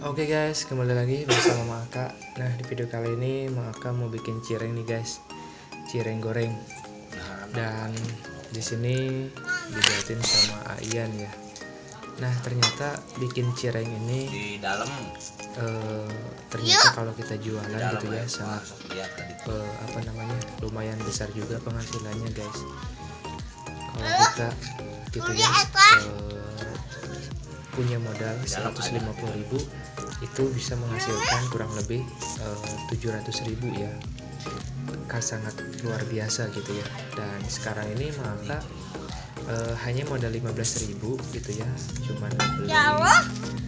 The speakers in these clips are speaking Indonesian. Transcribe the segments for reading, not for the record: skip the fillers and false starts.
Oke guys, kembali lagi bersama Maka. Nah, di video kali ini Maka mau bikin cireng nih guys. Cireng goreng. Dan di sini dibuatin sama Aian ya. Nah, ternyata bikin cireng ini di dalam ternyata kalau kita jualan gitu ya sangat lumayan besar juga penghasilannya guys. Kalau kita gitu ya punya modal 150.000 itu bisa menghasilkan kurang lebih 700.000 ya. Sangat luar biasa gitu ya. Dan sekarang ini Maka hanya modal 15.000 gitu ya, cuman beli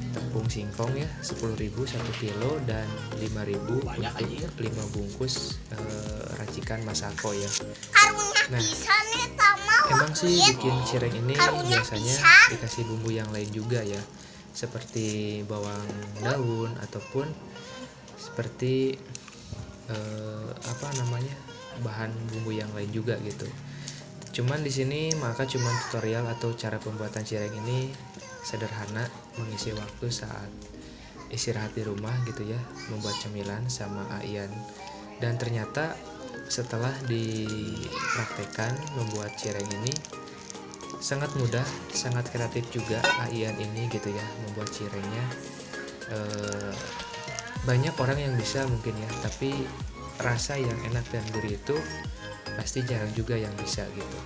tepung singkong ya 10.000 1 kilo dan 5.000 untuk 5 bungkus racikan masako ya. Nah, emang sih bikin cireng ini biasanya dikasih bumbu yang lain juga ya, seperti bawang daun ataupun seperti bahan bumbu yang lain juga gitu. Cuman di sini Maka cuman tutorial atau cara pembuatan cireng ini sederhana, mengisi waktu saat istirahat di rumah gitu ya, membuat cemilan sama Aian. Dan ternyata setelah dipraktekkan membuat cireng ini sangat mudah, sangat kreatif juga Aian ini gitu ya membuat cirengnya. Banyak orang yang bisa mungkin ya, tapi rasa yang enak dan gurih itu pasti jarang juga yang bisa gitu.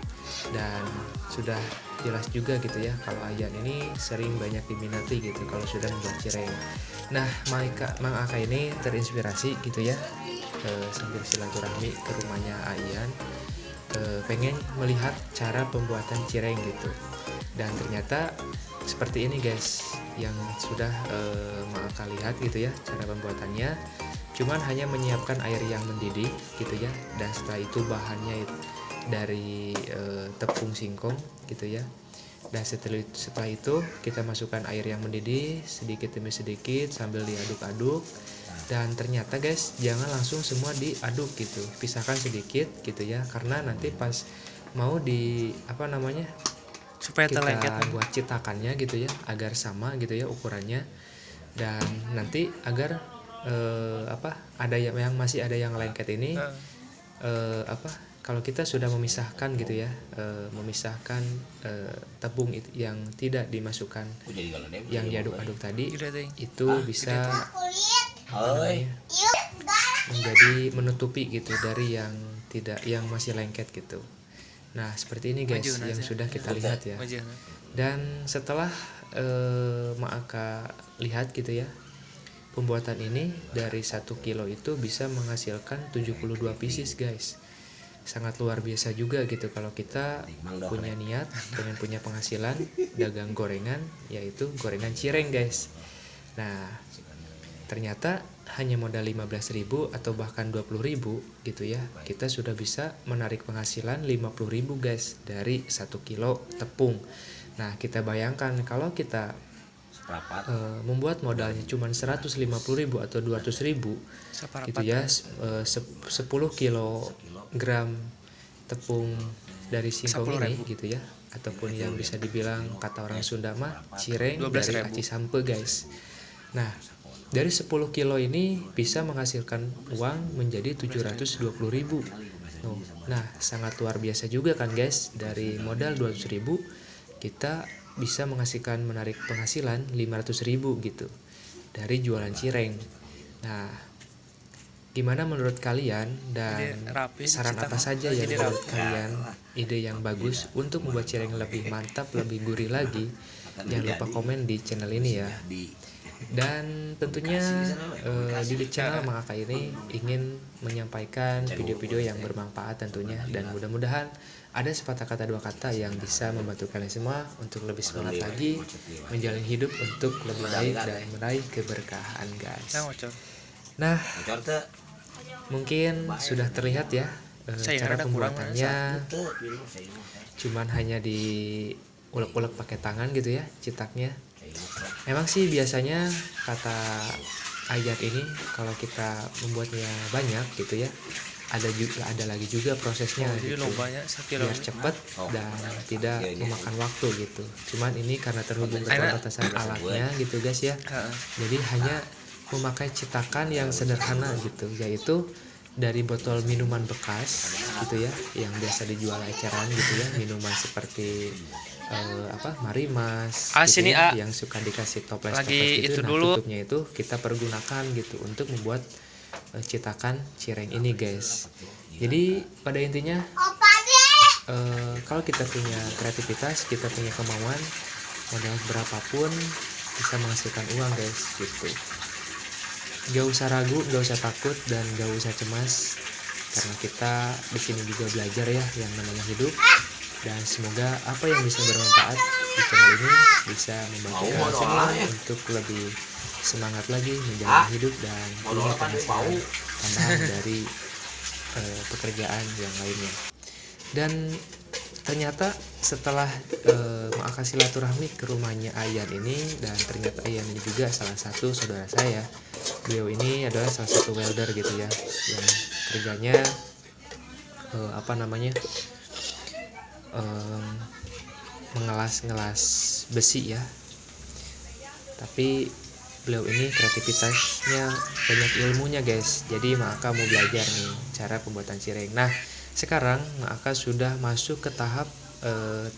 Dan sudah jelas juga gitu ya kalau Aian ini sering banyak diminati gitu kalau sudah membuat cireng. Nah, Mang Aka ini terinspirasi gitu ya, sambil silaturahmi ke rumahnya Aian, pengen melihat cara pembuatan cireng gitu. Dan ternyata seperti ini guys yang sudah Mang Aka lihat gitu ya cara pembuatannya. Cuman hanya menyiapkan air yang mendidih gitu ya, dan setelah itu bahannya dari tepung singkong gitu ya. Dan setelah itu kita masukkan air yang mendidih sedikit demi sedikit sambil diaduk-aduk. Dan ternyata guys, jangan langsung semua diaduk gitu, pisahkan sedikit gitu ya, karena nanti pas mau supaya kita terlengket buat cetakannya gitu ya agar sama gitu ya ukurannya. Dan nanti agar ada yang masih ada yang lengket ini kalau kita sudah memisahkan gitu ya, memisahkan tepung yang tidak dimasukkan yang diaduk-aduk tadi, itu bisa menjadi menutupi gitu dari yang masih lengket gitu. Nah, seperti ini guys yang sudah kita lihat ya. Dan setelah Maka lihat gitu ya, pembuatan ini dari 1 kilo itu bisa menghasilkan 72 pieces guys. Sangat luar biasa juga gitu kalau kita punya niat pengen punya penghasilan dagang gorengan, yaitu gorengan cireng guys. Nah, ternyata hanya modal 15.000 atau bahkan 20.000 gitu ya, kita sudah bisa menarik penghasilan 50.000 guys dari 1 kilo tepung. Nah, kita bayangkan kalau kita membuat modalnya cuma 150.000 atau 200.000 gitu ya, 10 kilogram tepung dari singkong ini gitu ya, ataupun yang bisa dibilang kata orang Sunda mah cireng dari aci sampe guys. Nah, dari 10 kilo ini bisa menghasilkan uang menjadi 720.000. Nah, sangat luar biasa juga kan guys, dari modal 200.000 kita bisa menghasilkan menarik penghasilan 500.000 gitu dari jualan cireng. Nah, gimana menurut kalian, dan saran apa saja yang menurut kalian ide yang bagus untuk membuat cireng lebih mantap, lebih gurih lagi? Jangan lupa komen di channel ini ya. Dan tentunya di channel Mang Aka ini ingin menyampaikan video-video yang bermanfaat tentunya, dan mudah-mudahan ada sepatah kata dua kata yang bisa membantu kalian semua untuk lebih semangat lagi menjalani hidup untuk lebih baik dan meraih keberkahan guys. Nah, mungkin sudah terlihat ya cara pembuatannya, cuman hanya diulek-ulek pakai tangan gitu ya cetaknya. Emang sih biasanya kata Aian ini kalau kita membuatnya banyak gitu ya, ada lagi juga prosesnya gitu, biar cepat dan tidak memakan waktu gitu. Cuman ini karena terhubung keterbatasan alatnya gitu guys ya, jadi hanya memakai cetakan yang sederhana gitu, yaitu dari botol minuman bekas gitu ya, yang biasa dijual eceran gitu ya, minuman seperti Marimas gitu ya, yang suka dikasih toples-toples gitu. Nah tutupnya itu kita pergunakan gitu untuk membuat cetakan cireng ini guys. Jadi pada intinya kalau kita punya kreativitas, kita punya kemauan, modal berapapun bisa menghasilkan uang guys gitu. Gak usah ragu, gak usah takut, dan gak usah cemas, karena kita di sini juga belajar ya yang namanya hidup. Dan semoga apa yang bisa bermanfaat di channel ini bisa membantu kalian semua untuk lebih semangat lagi menjalani hidup dan punya penghasilan tambahan dari pekerjaan yang lainnya. Dan ternyata setelah Ma'aka silaturahmi ke rumahnya Ayan ini, dan ternyata Ayan ini juga salah satu saudara saya. Beliau ini adalah salah satu welder gitu ya, yang kerjanya mengelas-ngelas besi ya. Tapi beliau ini kreativitasnya banyak ilmunya guys. Jadi Ma'aka mau belajar nih cara pembuatan cireng. Nah sekarang Ma'aka sudah masuk ke tahap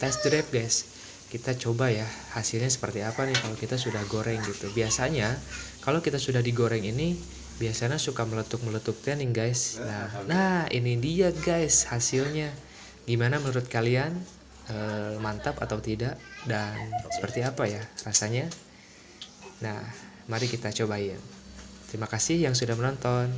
test drive guys. Kita coba ya hasilnya seperti apa nih kalau kita sudah goreng gitu. Biasanya kalau kita sudah digoreng ini biasanya suka meletup-meletup nih guys. Nah ini dia guys hasilnya. Gimana menurut kalian? Mantap atau tidak? Dan seperti apa ya rasanya? Nah mari kita cobain. Terima kasih yang sudah menonton.